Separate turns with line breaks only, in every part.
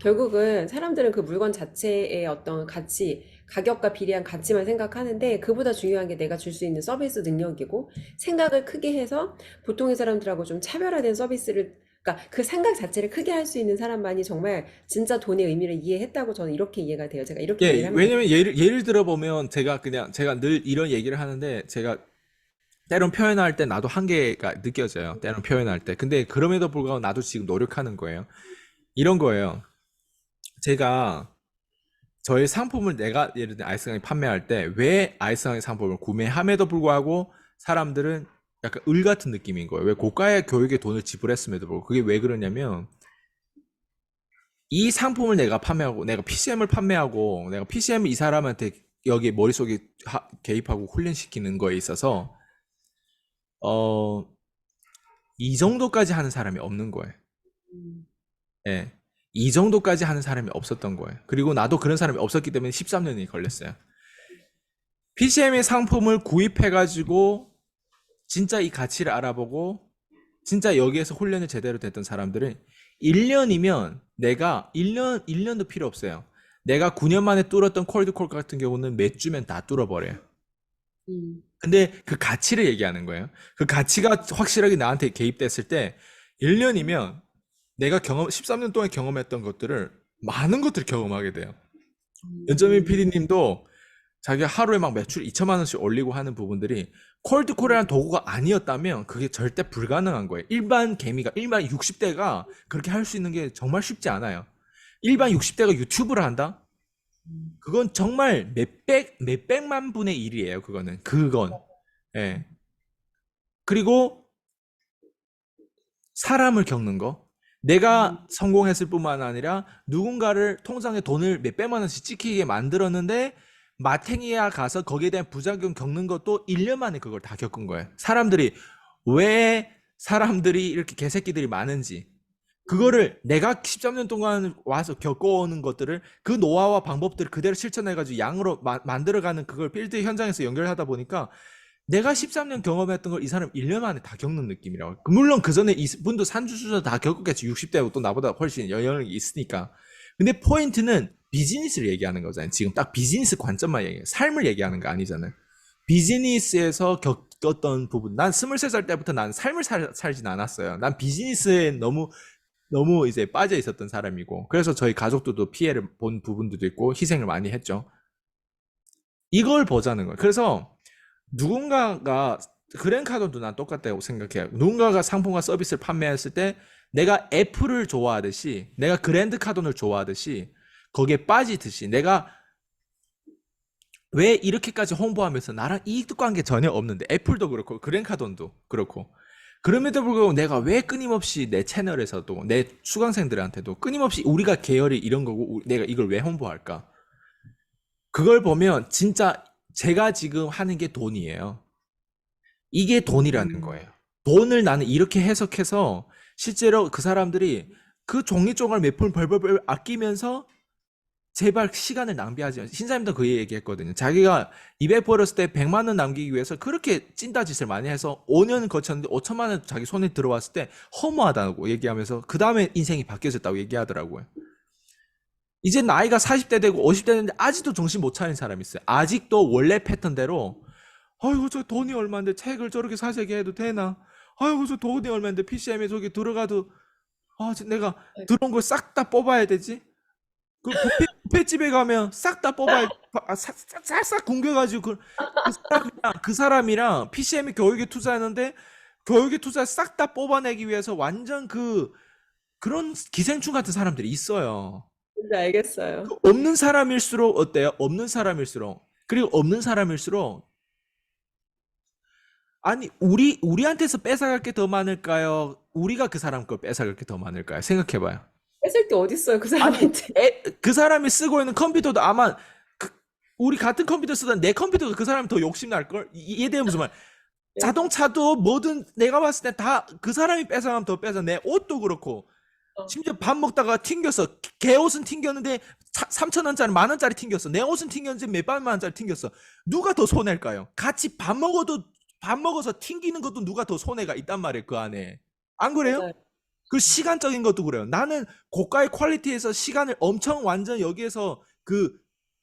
결국은 사람들은 그 물건 자체의 어떤 가치, 가격과 비례한 가치만 생각하는데 그보다 중요한 게 내가 줄 수 있는 서비스 능력이고 생각을 크게 해서 보통의 사람들하고 좀 차별화된 서비스를 그러니까 그 생각 자체를 크게 할 수 있는 사람만이 정말 진짜 돈의 의미를 이해했다고 저는 이렇게 이해가 돼요. 제가 이렇게 이해를
예,
합니다.
왜냐면 예를 들어보면 제가 늘 이런 얘기를 하는데 제가 때론 표현할 때 나도 한계가 느껴져요. 때론 표현할 때. 근데 그럼에도 불구하고 나도 지금 노력하는 거예요. 이런 거예요. 제가 저의 상품을 내가 예를 들어 아이스강이 판매할 때 왜 아이스강의 상품을 구매함에도 불구하고 사람들은 약간 을 같은 느낌인 거예요. 왜 고가의 교육에 돈을 지불했음에도 불구하고 그게 왜 그러냐면 이 상품을 내가 판매하고 내가 PCM을 판매하고 내가 PCM을 이 사람한테 여기 머릿속에 개입하고 훈련시키는 거에 있어서 어, 이 정도까지 하는 사람이 없는 거예요.
음,
예. 이 정도까지 하는 사람이 없었던 거예요. 그리고 나도 그런 사람이 없었기 때문에 13년이 걸렸어요. PCM의 상품을 구입해가지고 진짜 이 가치를 알아보고 진짜 여기에서 훈련이 제대로 됐던 사람들은 1년이면 내가 1년도 필요 없어요. 내가 9년 만에 뚫었던 콜드콜 같은 경우는 몇 주면 다 뚫어버려요.
음,
근데 그 가치를 얘기하는 거예요. 그 가치가 확실하게 나한테 개입됐을 때 1년이면 내가 13년 동안 경험했던 것들을 많은 것들을 경험하게 돼요. 연점인
음,
PD님도 자기가 하루에 막 매출 2천만 원씩 올리고 하는 부분들이 콜드콜이라는 도구가 아니었다면 그게 절대 불가능한 거예요. 일반 개미가, 일반 60대가 그렇게 할 수 있는 게 정말 쉽지 않아요. 일반 60대가 유튜브를 한다?
음,
그건 정말 몇백만 분의 일이에요. 그건. 예. 그리고 사람을 겪는 거.
음,
내가 성공했을 뿐만 아니라 누군가를 통장에 돈을 몇백만 원씩 찍히게 만들었는데 마탱이야 가서 거기에 대한 부작용 겪는 것도 1년 만에 그걸 다 겪은 거예요. 왜 사람들이 이렇게 개새끼들이 많은지
음,
그거를 내가 13년 동안 와서 겪어오는 것들을 그 노하우와 방법들을 그대로 실천해가지고 양으로 만들어가는 그걸 필드 현장에서 연결하다 보니까 내가 13년 경험했던 걸 이 사람 1년 만에 다 겪는 느낌이라고. 물론 그 전에 이분도 산주수저 다 겪었겠지. 60대고 또 나보다 훨씬 영향력이 있으니까. 근데 포인트는 비즈니스를 얘기하는 거잖아요. 지금 딱 비즈니스 관점만 얘기해요. 삶을 얘기하는 거 아니잖아요. 비즈니스에서 겪었던 부분. 난 23살 때부터 난 삶을 살진 않았어요. 난 비즈니스에 너무 이제 빠져 있었던 사람이고. 그래서 저희 가족들도 피해를 본 부분들도 있고 희생을 많이 했죠. 이걸 보자는 거예요. 그래서 누군가가 그랜카돈도 난 똑같다고 생각해요. 누군가가 상품과 서비스를 판매했을 때 내가 애플을 좋아하듯이 내가 그랜드 카돈을 좋아하듯이 거기에 빠지듯이 내가 왜 이렇게까지 홍보하면서 나랑 이익 관계 전혀 없는데 애플도 그렇고 그랜카돈도 그렇고 그럼에도 불구하고 내가 왜 끊임없이 내 채널에서도 내 수강생들한테도 끊임없이 우리가 계열이 이런 거고 내가 이걸 왜 홍보할까? 그걸 보면 진짜 제가 지금 하는 게 돈이에요. 이게 돈이라는
음.
거예요. 돈을 나는 이렇게 해석해서 실제로 그 사람들이 그 종이조각 몇 푼 벌벌벌 아끼면서 제발 시간을 낭비하지 마. 신사님도 그 얘기했거든요. 자기가 200 벌었을 때 100만 원 남기기 위해서 그렇게 찐따짓을 많이 해서 5년 거쳤는데 5천만 원 자기 손에 들어왔을 때 허무하다고 얘기하면서 그 다음에 인생이 바뀌어졌다고 얘기하더라고요. 이제 나이가 40대 되고 50대 되는데 아직도 정신 못 차린 사람이 있어요. 아직도 원래 패턴대로 아이고 저 돈이 얼마인데 책을 저렇게 사재기 해도 되나? 아이고 저 돈이 얼마인데 PCM에 저기 들어가도 내가 들어온 걸 싹 다 뽑아야 되지? 그 뷔페집에 가면 싹 다 뽑아야 싹싹 굶겨가지고 그 사람이랑 PCM이 교육에 투자하는데 교육에 투자 싹 다 뽑아내기 위해서 완전 그런 기생충 같은 사람들이 있어요.
뭔지 알겠어요.
그 없는 사람일수록 어때요? 없는 사람일수록 그리고 없는 사람일수록 아니 우리한테서 뺏어갈 게 더 많을까요? 우리가 그 사람 걸 뺏어갈 게 더 많을까요? 생각해봐요.
뺏을 게 어딨어요, 그
아니
사람한테.
그 사람이 쓰고 있는 컴퓨터도 아마 그- 우리 같은 컴퓨터 쓰던 내 컴퓨터가 그 사람이 더 욕심 날 걸? 이에 대해 무슨 말?
네.
자동차도 뭐든 내가 봤을 때 다 그 사람이 뺏어가면 더 뺏어. 내 옷도 그렇고
어,
심지어 밥 먹다가 튕겼어. 개 옷은 튕겼는데 3천 원짜리 만 원짜리 튕겼어. 내 옷은 튕겼는데 몇백만 원짜리 튕겼어. 누가 더 손해일까요? 같이 밥 먹어서 튕기는 것도 누가 더 손해가 있단 말이에요 그 안에. 안 그래요?
맞아요.
그 시간적인 것도 그래요. 나는 고가의 퀄리티에서 시간을 엄청 완전 여기에서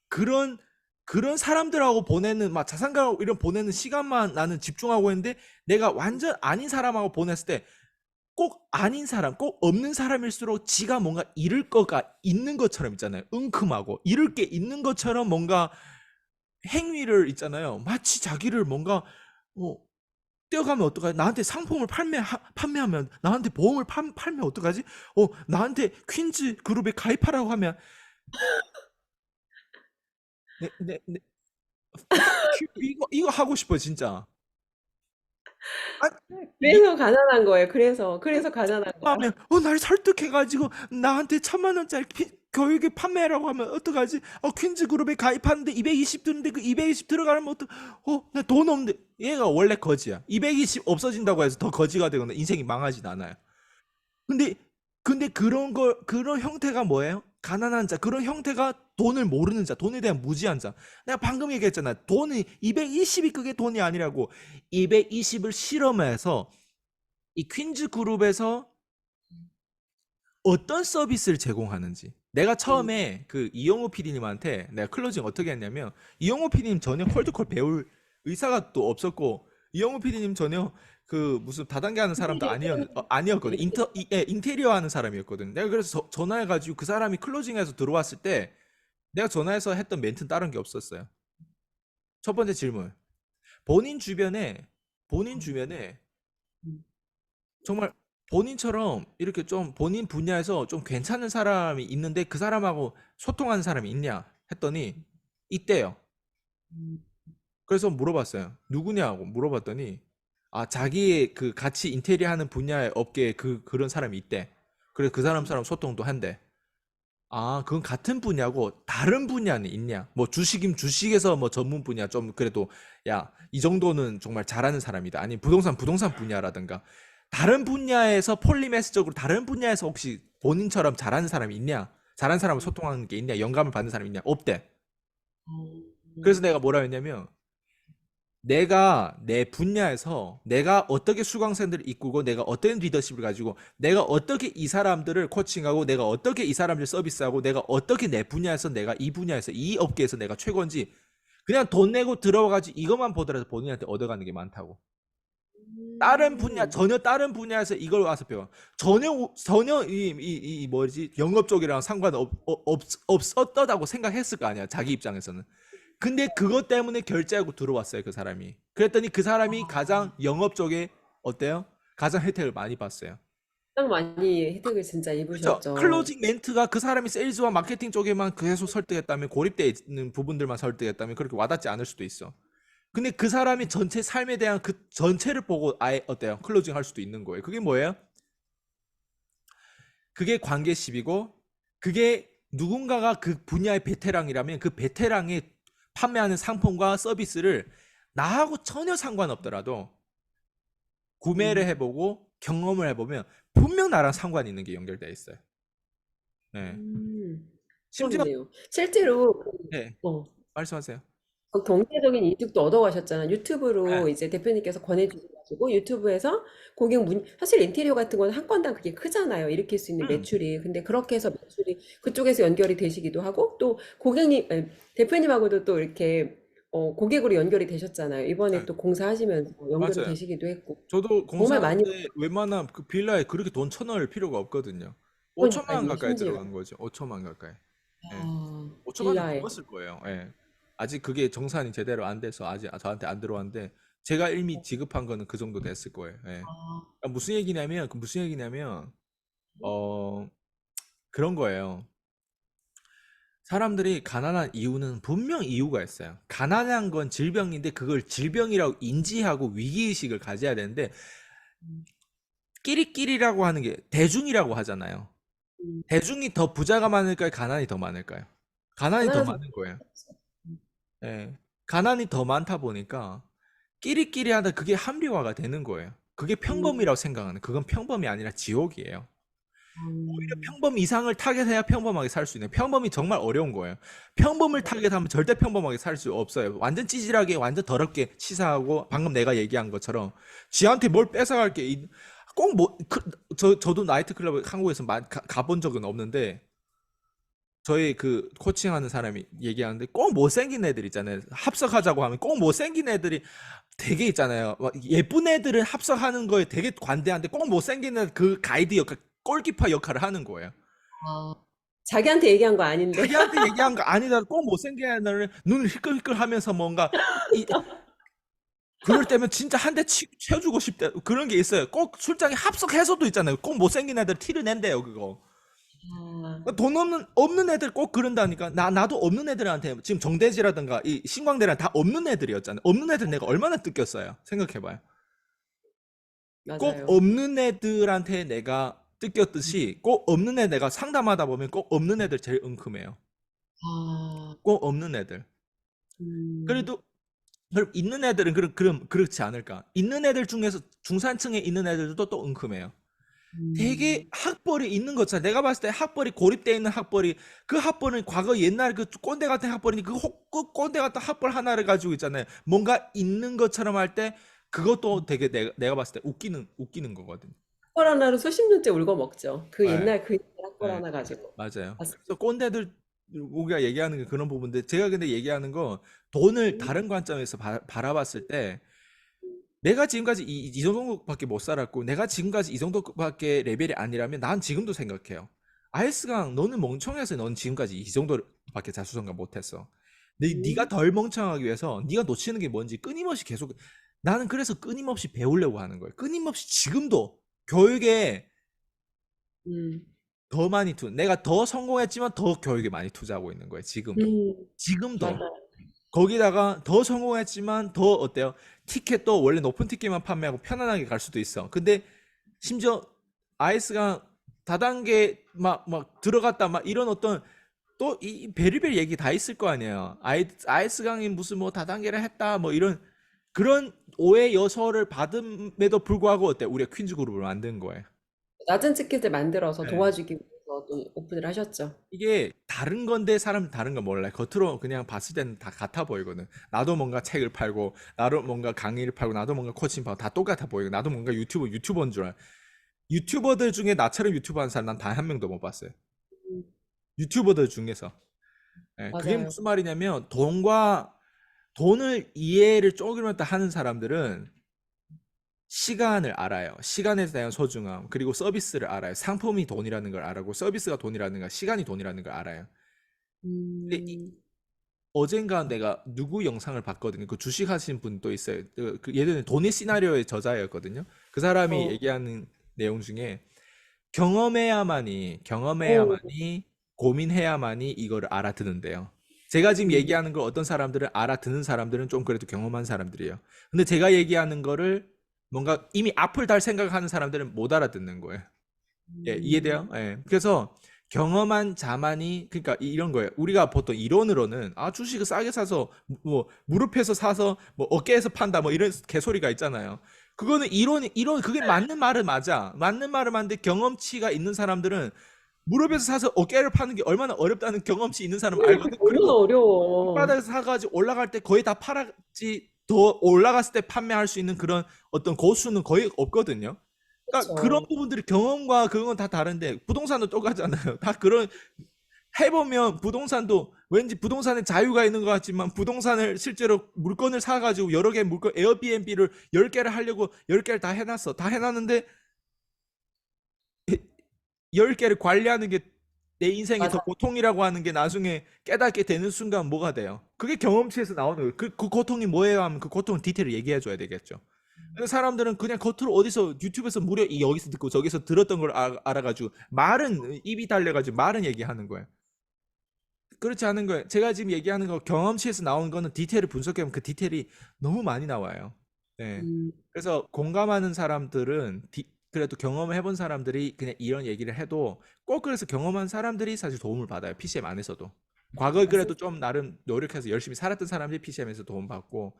그런 그런 사람들하고 보내는 막 자산가하고 이런 보내는 시간만 나는 집중하고 있는데 내가 완전 아닌 사람하고 보냈을 때 꼭 아닌 사람, 꼭 없는 사람일수록 지가 뭔가 잃을 거가 있는 것처럼 있잖아요. 은큼하고 잃을 게 있는 것처럼 뭔가 행위를 있잖아요. 마치 자기를 뭔가 어, 뛰어가면 어떡하지? 나한테 상품을 판매하면 나한테 보험을 팔면 어떡하지? 나한테 퀸즈 그룹에 가입하라고 하면 네, 이거 하고 싶어 진짜. 아, 미,
그래서 가난한 거예요. 그래서 가난한 거야.
하면 날 설득해가지고 나한테 1,000만 원짜리 교육에 판매라고 하면 어떡하지? 퀸즈 그룹에 가입하는데 220 드는데 그 220 들어가면 나 돈 없는데 얘가 원래 거지야. 220 없어진다고 해서 더 거지가 되거나 인생이 망하진 않아요. 근데 그런 형태가 뭐예요? 가난한 자. 그런 형태가 돈을 모르는 자, 돈에 대한 무지한 자. 내가 방금 얘기했잖아. 돈이 220이 그게 돈이 아니라고. 220을 실험해서 이 퀸즈 그룹에서 어떤 서비스를 제공하는지. 내가
음.
처음에 그 이영호 PD님한테 내가 클로징 어떻게 했냐면 이영호 PD님 전혀 콜드콜 배울 의사가 또 없었고 이영호 PD님 전혀 그 무슨 다단계 하는 사람도 아니었거든. 인테리어 하는 사람이었거든. 내가 그래서 전화해가지고 그 사람이 클로징해서 들어왔을 때 내가 전화해서 했던 멘트는 다른 게 없었어요. 첫 번째 질문. 본인 주변에 본인 주변에
음.
정말 본인처럼 이렇게 좀 본인 분야에서 좀 괜찮은 사람이 있는데 그 사람하고 소통하는 사람이 있냐 했더니 있대요.
음.
그래서 물어봤어요. 누구냐고 물어봤더니 자기의 그 같이 인테리어 하는 분야의 업계에 그런 사람이 있대. 그래서 그 사람 소통도 한대. 그건 같은 분야고 다른 분야는 있냐? 뭐 주식임 주식에서 뭐 전문 분야 좀 그래도 야, 이 정도는 정말 잘하는 사람이다. 아니 부동산 분야라든가 다른 분야에서 폴리메스적으로 다른 분야에서 혹시 본인처럼 잘하는 사람이 있냐? 잘하는 사람을 소통하는 게 있냐? 영감을 받는 사람이 있냐? 없대. 그래서 내가 뭐라 했냐면 내가 내 분야에서 내가 어떻게 수강생들을 이끌고 내가 어떤 리더십을 가지고 내가 어떻게 이 사람들을 코칭하고 내가 어떻게 이 사람들 서비스하고 내가 어떻게 내 분야에서 내가 이 분야에서 이 업계에서 내가 최고인지 그냥 돈 내고 들어와가지고 이것만 보더라도 본인한테 얻어가는 게 많다고.
음.
전혀 다른 분야에서 이걸 와서 배워. 전혀 이 뭐지 영업 쪽이랑 없었다고 생각했을 거 아니야 자기 입장에서는. 근데 그것 때문에 결제하고 들어왔어요, 그 사람이. 그랬더니 그 사람이 가장 영업 쪽에 어때요? 가장 혜택을 많이 봤어요.
가장 많이 혜택을 진짜
그렇죠.
입으셨죠.
클로징 멘트가 그 사람이 세일즈와 마케팅 쪽에만 계속 설득했다면 고립되어 있는 부분들만 설득했다면 그렇게 와닿지 않을 수도 있어. 근데 그 사람이 전체 삶에 대한 그 전체를 보고 아예 어때요? 클로징 할 수도 있는 거예요. 그게 뭐예요? 그게 관계십이고 그게 누군가가 그 분야의 베테랑이라면 그 베테랑이 판매하는 상품과 서비스를 나하고 전혀 상관없더라도 구매를
음.
해보고 경험을 해보면 분명 나랑 상관 있는 게 연결되어 있어요. 네.
음.
심지어
그렇네요. 실제로
네.
어.
말씀하세요.
경제적인 이득도 얻어가셨잖아요.
네.
유튜브로 이제 대표님께서 권해주셔가지고 유튜브에서 사실 인테리어 같은 건 한 건당 그게 크잖아요. 일으킬 수 있는
음.
매출이. 근데 그렇게 해서 매출이 그쪽에서 연결이 되시기도 하고 또 대표님하고도 또 이렇게 고객으로 연결이 되셨잖아요. 이번에
네.
또 공사하시면서 연결이
맞아요.
되시기도 했고
저도
정말 많이
공사하는데 웬만한 그 빌라에 그렇게 돈 쳐넣을 필요가 없거든요. 5천만 원
바꾸니까요.
가까이
심지어.
들어간 거죠. 5천만 가까이. 예.
빌
5천만 원
라에
넘었을 거예요. 예. 아직 그게 정산이 제대로 안 돼서 아직 저한테 안 들어왔는데 제가 이미 지급한 거는 그 정도 됐을 거예요. 예.
아,
그러니까 무슨 얘기냐면 어 그런 거예요. 사람들이 가난한 이유는 분명 이유가 있어요. 가난한 건 질병인데 그걸 질병이라고 인지하고 위기의식을 가져야 되는데
음,
끼리끼리라고 하는 게 대중이라고 하잖아요.
음.
대중이 더 부자가 많을까요? 가난이 더 많을까요? 가난이 더
가난한
많은 거예요.
사람. 음.
예. 가난이 더 많다 보니까 끼리끼리 하다 그게 합리화가 되는 거예요. 그게
음.
평범이라고 생각하는 그건 평범이 아니라 지옥이에요. 오히려
음.
평범 이상을 타겟해야 평범하게 살 수 있는 평범이 정말 어려운 거예요. 평범을 타겟하면 절대 평범하게 살 수 없어요. 완전 찌질하게 완전 더럽게 치사하고 방금 내가 얘기한 것처럼 지한테 뭘 뺏어갈 게 꼭 뭐, 저도 나이트클럽 한국에서 가본 적은 없는데, 저희 그 코칭하는 사람이 얘기하는데 꼭 못생긴 애들 있잖아요. 합석하자고 하면 꼭 못생긴 애들이 되게 있잖아요. 막 예쁜 애들은 합석하는 거에 되게 관대한데 꼭 못생긴 애들 그 가이드 역할, 골키퍼 역할을 하는 거예요.
아, 자기한테 얘기한 거 아닌데.
자기한테 얘기한 거 아니다. 꼭 못생긴 애들은 눈을 희끌희끌 하면서 뭔가 이, 그럴 때면 진짜 한 대 쳐주고 싶다. 그런 게 있어요. 꼭 출장에 합석해서도 있잖아요. 꼭 못생긴 애들 티를 낸대요, 그거.
아,
돈 없는 애들 꼭 그런다니까. 나도 없는 애들한테 지금 정대지라든가 이 신광대랑 다 없는 애들이었잖아요. 없는 애들 내가 얼마나 뜯겼어요. 생각해봐요. 꼭
맞아요.
없는 애들한테 내가 뜯겼듯이 꼭 없는 애 내가 상담하다 보면 꼭 없는 애들 제일 은큼해요.
아,
꼭 없는 애들.
음,
그래도 그럼 있는 애들은 그렇지 않을까? 있는 애들 중에서 중산층에 있는 애들도 또 은큼해요. 되게
음,
학벌이 있는 것처럼 내가 봤을 때 학벌이 고립되어 있는 학벌이 그 학벌은 과거 옛날 그 꼰대 같은 학벌이니 그 꼰대 같은 학벌 하나를 가지고 있잖아요. 뭔가 있는 것처럼 할 때 그것도 되게 내가 봤을 때 웃기는 거거든.
학벌 하나로 수십 년째 울고 먹죠.
네,
그 옛날 학벌
네,
하나 가지고.
맞아요.
맞습니다.
그래서 꼰대들 우리가 얘기하는 게 그런 부분인데 제가 근데 얘기하는 거 돈을 다른 관점에서 바라봤을 때 내가 지금까지 이 정도밖에 못 살았고 내가 지금까지 이 정도밖에 레벨이 아니라면 난 지금도 생각해요. 아이스강 너는 멍청해서 넌 지금까지 이 정도밖에 자수성가 못했어. 네가
음,
덜 멍청하기 위해서 네가 놓치는 게 뭔지 끊임없이 계속 나는 그래서 끊임없이 배우려고 하는 거예요. 끊임없이 지금도 교육에
음,
더 많이 내가 더 성공했지만 더 교육에 많이 투자하고 있는 거예요. 지금도.
음,
지금도.
맞아요.
거기다가 더 성공했지만 더 어때요? 티켓도 원래 높은 티켓만 판매하고 편안하게 갈 수도 있어. 근데 심지어 아이스가 다단계 막 들어갔다 막 이런 어떤 또 이 베리베리 얘기 다 있을 거 아니에요. 아이스강이 무슨 뭐 다단계를 했다 뭐 이런 그런 오해 요소를 받음에도 불구하고 어때? 우리가 퀸즈 그룹을 만든 거예요.
낮은 티켓을 만들어서
네.
도와주기 위해서 또 오픈을 하셨죠.
이게 다른 건데 사람 다른 거 몰라요. 겉으로 그냥 봤을 때는 다 같아 보이거든. 나도 뭔가 책을 팔고, 나도 뭔가 강의를 팔고, 나도 뭔가 코칭 팔고 다 똑같아 보이고, 나도 뭔가 유튜버인 줄 알아. 유튜버들 중에 나처럼 유튜버 하는 사람 난 단 한 명도 못 봤어요.
음,
유튜버들 중에서. 예, 그게
맞아요.
무슨 말이냐면 돈을 이해를 조금만 더 하는 사람들은 시간을 알아요. 시간에 대한 소중함, 그리고 서비스를 알아요. 상품이 돈이라는 걸 알고, 서비스가 돈이라는 걸, 시간이 돈이라는 걸 알아요. 근데
음,
어젠가 내가 누구 영상을 봤거든요. 그 주식 하신 분 또 있어요. 예전에 돈의 시나리오의 저자였거든요. 그 사람이
어,
얘기하는 내용 중에
오,
경험해야만이 고민해야만이 이거를 알아듣는데요. 제가 지금
음,
얘기하는 걸 어떤 사람들은 알아듣는 사람들은 좀 그래도 경험한 사람들이에요. 근데 제가 얘기하는 거를 뭔가 이미 앞을 달 생각하는 사람들은 못 알아듣는 거예요. 예,
음,
이해돼요? 예. 그래서 경험한 자만이 그러니까 이런 거예요. 우리가 보통 이론으로는 주식을 싸게 사서 뭐 무릎에서 사서 뭐 어깨에서 판다 뭐 이런 개소리가 있잖아요. 그거는 이론 그게 맞는 말은 맞아. 맞는 말은 맞는데 경험치가 있는 사람들은 무릎에서 사서 어깨를 파는 게 얼마나 어렵다는 경험치 있는 사람
그게
알거든.
얼마나
그리고
어려워.
밑바닥에서 사가지고 올라갈 때 거의 다 팔았지 더 올라갔을 때 판매할 수 있는 그런 어떤 고수는 거의 없거든요. 그러니까 그런
그렇죠.
부분들이 경험과 그건 다 다른데 부동산도 똑같잖아요. 다 그런 해보면 부동산도 왠지 부동산에 자유가 있는 것 같지만 부동산을 실제로 물건을 사가지고 여러 개 물건 에어비앤비를 10개를 하려고 10개를 다 해놨어. 다 해놨는데 10개를 관리하는 게 내 인생의 더
맞아.
고통이라고 하는 게 나중에 깨닫게 되는 순간 뭐가 돼요? 그게 경험치에서 나오는 거예요. 그 고통이 뭐예요? 하면 그 고통을 디테일을 얘기해 줘야 되겠죠. 근데 사람들은 그냥 겉으로 어디서 유튜브에서 무려 여기서 듣고 저기서 들었던 걸 알아가지고 말은 입이 달려가지고 말은 얘기하는 거예요. 그렇지 않은 거예요. 제가 지금 얘기하는 거 경험치에서 나오는 거는 디테일을 분석해보면 그 디테일이 너무 많이 나와요. 네.
음,
그래서 공감하는 사람들은 그래도 경험을 해본 사람들이 그냥 이런 얘기를 해도 꼭 그래서 경험한 사람들이 사실 도움을 받아요. PCM 안에서도. 과거에 그래도
맞습니다.
좀 나름 노력해서 열심히 살았던 사람들이 PCM에서 도움받고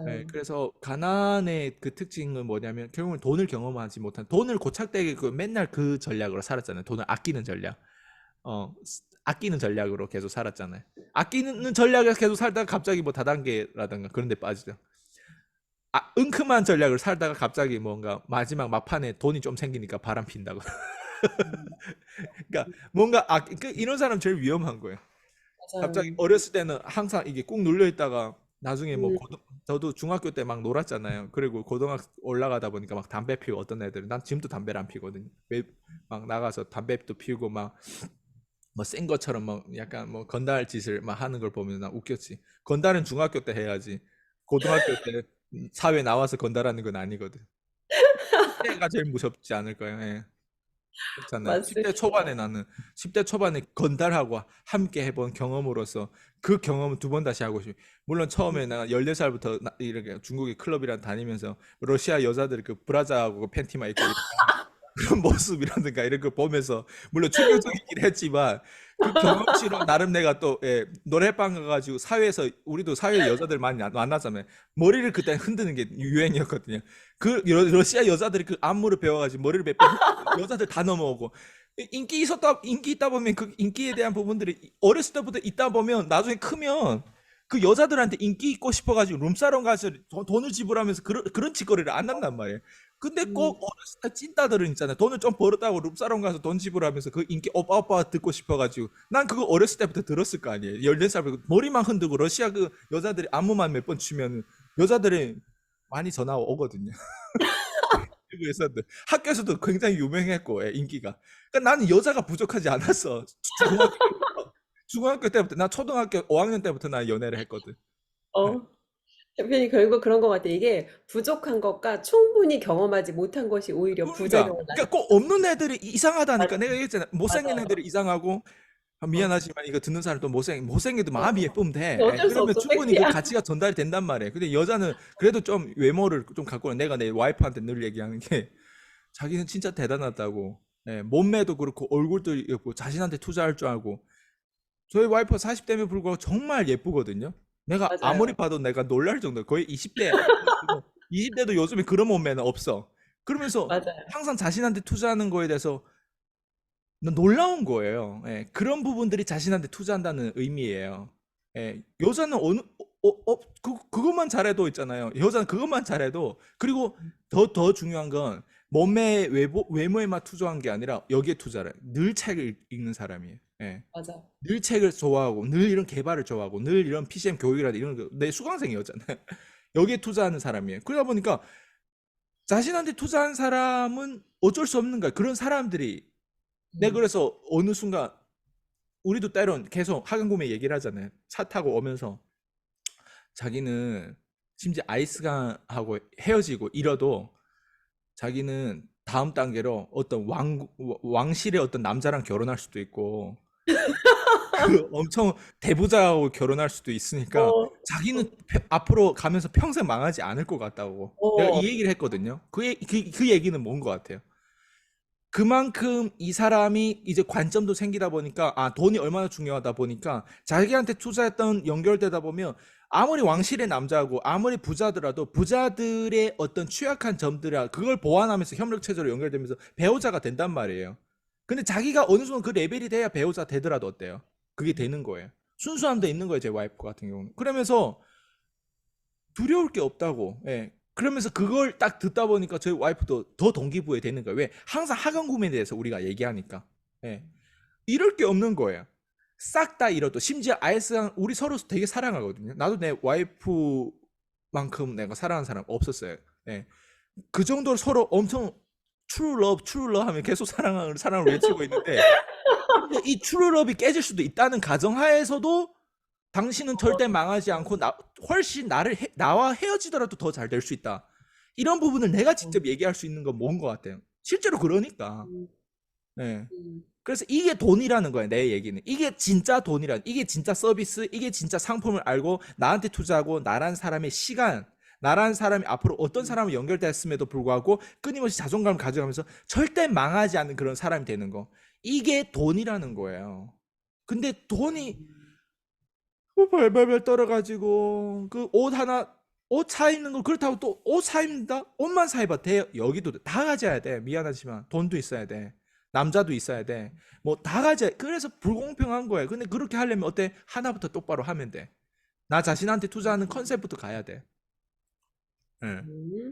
네,
맞아요.
그래서 가난의 그 특징은 뭐냐면 결국은 돈을 경험하지 못한 돈을 고착되게 맨날 그 전략으로 살았잖아요. 돈을 아끼는 전략. 아끼는 전략으로 계속 살았잖아요. 아끼는 전략에서 계속 살다가 갑자기 뭐 다단계라든가 그런 데 빠지죠. 은큼한 전략을 살다가 갑자기 뭔가 마지막 막판에 돈이 좀 생기니까 바람 핀다고.
음,
그러니까 뭔가 이런 사람 제일 위험한 거예요. 갑자기
맞아요.
어렸을 때는 항상 이게 꾹 눌려 있다가 나중에 뭐
음,
저도 중학교 때 막 놀았잖아요. 그리고 고등학교 올라가다 보니까 막 담배 피우고 어떤 애들은 난 지금도 담배를 안 피거든요. 막 나가서 담배도 피우고 막 뭐 센 것처럼 막 약간 뭐 건달 짓을 막 하는 걸 보면 난 웃겼지. 건달은 중학교 때 해야지. 고등학교 때 사회 나와서 건달하는 건 아니거든. 그때가 제일 무섭지 않을까요? 예. 그렇잖아요. 10대 초반에
맞습니다.
나는 10대 초반에 건달하고 함께 해본 경험으로서 그 경험을 두 번 다시 하고 싶어. 물론 처음에
음,
내가 14살부터 이렇게 중국의 클럽이랑 다니면서 러시아 여자들 그 브라자하고 그 팬티만 입고 그런 모습이라든가 이런 거 보면서 물론 충격적이긴 했지만 그 경험치로 나름 내가 또 노래방 가가지고 사회에서 우리도 사회 여자들 많이 만나자면 머리를 그때 흔드는 게 유행이었거든요. 그 러시아 여자들이 그 안무를 배워가지고 머리를 몇 번 흔들고 여자들 다 넘어오고 인기 있다 보면 그 인기에 대한 부분들이 어렸을 때부터 있다 보면 나중에 크면 그 여자들한테 인기 있고 싶어가지고 룸사롱 가서 돈을 지불하면서 그런 짓거리를 안 한단 말이에요. 근데 꼭
음,
어렸을 때 찐따들은 있잖아요. 돈을 좀 벌었다고 룸사롱 가서 돈 지불하면서 그 인기 오빠 듣고 싶어가지고 난 그거 어렸을 때부터 들었을 거 아니에요. 14살부터 머리만 흔들고 러시아 그 여자들이 안무만 몇 번 추면 여자들이 많이 전화 오거든요. 미국에서도 학교에서도 굉장히 유명했고 인기가. 그러니까 나는 여자가 부족하지 않았어. 중학교 때부터 나 초등학교 5학년 때부터 나 연애를 했거든. 네.
어, 대표님 결국 그런 것 같아요. 이게 부족한 것과 충분히 경험하지 못한 것이 오히려
그러니까,
부작용을
그러니까
낳는
꼭 없는 애들이 이상하다니까.
맞-
내가 얘기했잖아. 못생긴
맞아요.
애들이 이상하고
어,
미안하지만 이거 듣는 사람 또 못생겨도 마음이
어.
예쁘면
근데
돼.
어쩔 수
그러면
없어.
충분히 그
팩트야.
가치가 전달이 된단 말이에요. 근데 여자는 그래도 좀 외모를 좀 갖고 내가 내 와이프한테 늘 얘기하는 게 자기는 진짜 대단하다고. 몸매도 그렇고 얼굴도 예쁘고 자신한테 투자할 줄 알고. 저희 와이프 40대면 불구하고 정말 예쁘거든요. 내가 아무리
맞아요.
봐도 내가 놀랄 정도. 거의 20대, 20대도 요즘에 그런 몸매는 없어. 그러면서
맞아요.
항상 자신한테 투자하는 거에 대해서 놀라운 거예요. 그런 부분들이 자신한테 투자한다는 의미예요. 여자는 그것만 잘해도 있잖아요. 여자는 그것만 잘해도, 그리고 더 중요한 건 몸매, 외모에만 투자한 게 아니라 여기에 투자를, 늘 책을 읽는 사람이에요.
맞아.
늘 책을 좋아하고, 늘 이런 개발을 좋아하고, 늘 이런 PCM 교육이라든 이런 거, 내 수강생이었잖아요. 여기에 투자하는 사람이에요. 그러다 보니까 자신한테 투자한 사람은 어쩔 수 없는 거야. 그런 사람들이
음,
그래서 어느 순간 우리도 때론 계속 학연고매 얘기를 하잖아요. 차 타고 오면서 자기는 심지어 아이스강하고 헤어지고 이러도 자기는 다음 단계로 어떤 왕실의 어떤 남자랑 결혼할 수도 있고 그 엄청 대부자하고 결혼할 수도 있으니까
어,
자기는 앞으로 가면서 평생 망하지 않을 것 같다고 내가
어,
이 얘기를 했거든요. 그 얘기는 뭔 것 같아요? 그만큼 이 사람이 이제 관점도 생기다 보니까 돈이 얼마나 중요하다 보니까 자기한테 투자했던 연결되다 보면 아무리 왕실의 남자고 아무리 부자더라도 부자들의 어떤 취약한 점들아 그걸 보완하면서 협력 체제로 연결되면서 배우자가 된단 말이에요. 근데 자기가 어느 순간 그 레벨이 돼야 배우자 되더라도 어때요? 그게 되는 거예요. 순수함도 있는 거예요, 제 와이프 같은 경우는. 그러면서 두려울 게 없다고. 그러면서 그걸 딱 듣다 보니까 저희 와이프도 더 동기부여 되는 거예요. 왜? 항상 학연 구매에 대해서 우리가 얘기하니까. 예. 이럴 게 없는 거예요. 싹 다 잃어도 심지어 아이스랑 우리 서로 되게 사랑하거든요. 나도 내 와이프만큼 내가 사랑하는 사람 없었어요. 예. 그 정도로 서로 엄청 true love 하면 계속 사랑을 외치고 있는데 심지어 이 true love이 깨질 수도 있다는 가정하에서도 당신은 절대 망하지 않고 훨씬 나와 헤어지더라도 더 잘 될 수 있다. 이런 부분을 내가
어,
직접 얘기할 수 있는 건 뭔 것 같아요. 실제로 그러니까.
음,
네.
음,
그래서 이게 돈이라는 거예요. 내 얘기는. 이게 진짜 돈이란. 이게 진짜 서비스. 이게 진짜 상품을 알고 나한테 투자하고 나란 사람의 시간. 나란 사람이 앞으로 어떤 사람을 연결됐음에도 불구하고 끊임없이 자존감을 가져가면서 절대 망하지 않는 그런 사람이 되는 거. 이게 돈이라는 거예요. 근데 돈이
음,
발발발 떨어가지고 그 옷 사 입는 거 그렇다고 또 옷 사 입는다? 옷만 사 입어 돼. 여기도 다 가져야 돼. 미안하지만 돈도 있어야 돼. 남자도 있어야 돼. 뭐 다 가져야. 그래서 불공평한 거야. 근데 그렇게 하려면 어때? 하나부터 똑바로 하면 돼. 나 자신한테 투자하는 컨셉부터 가야 돼. 예.
음.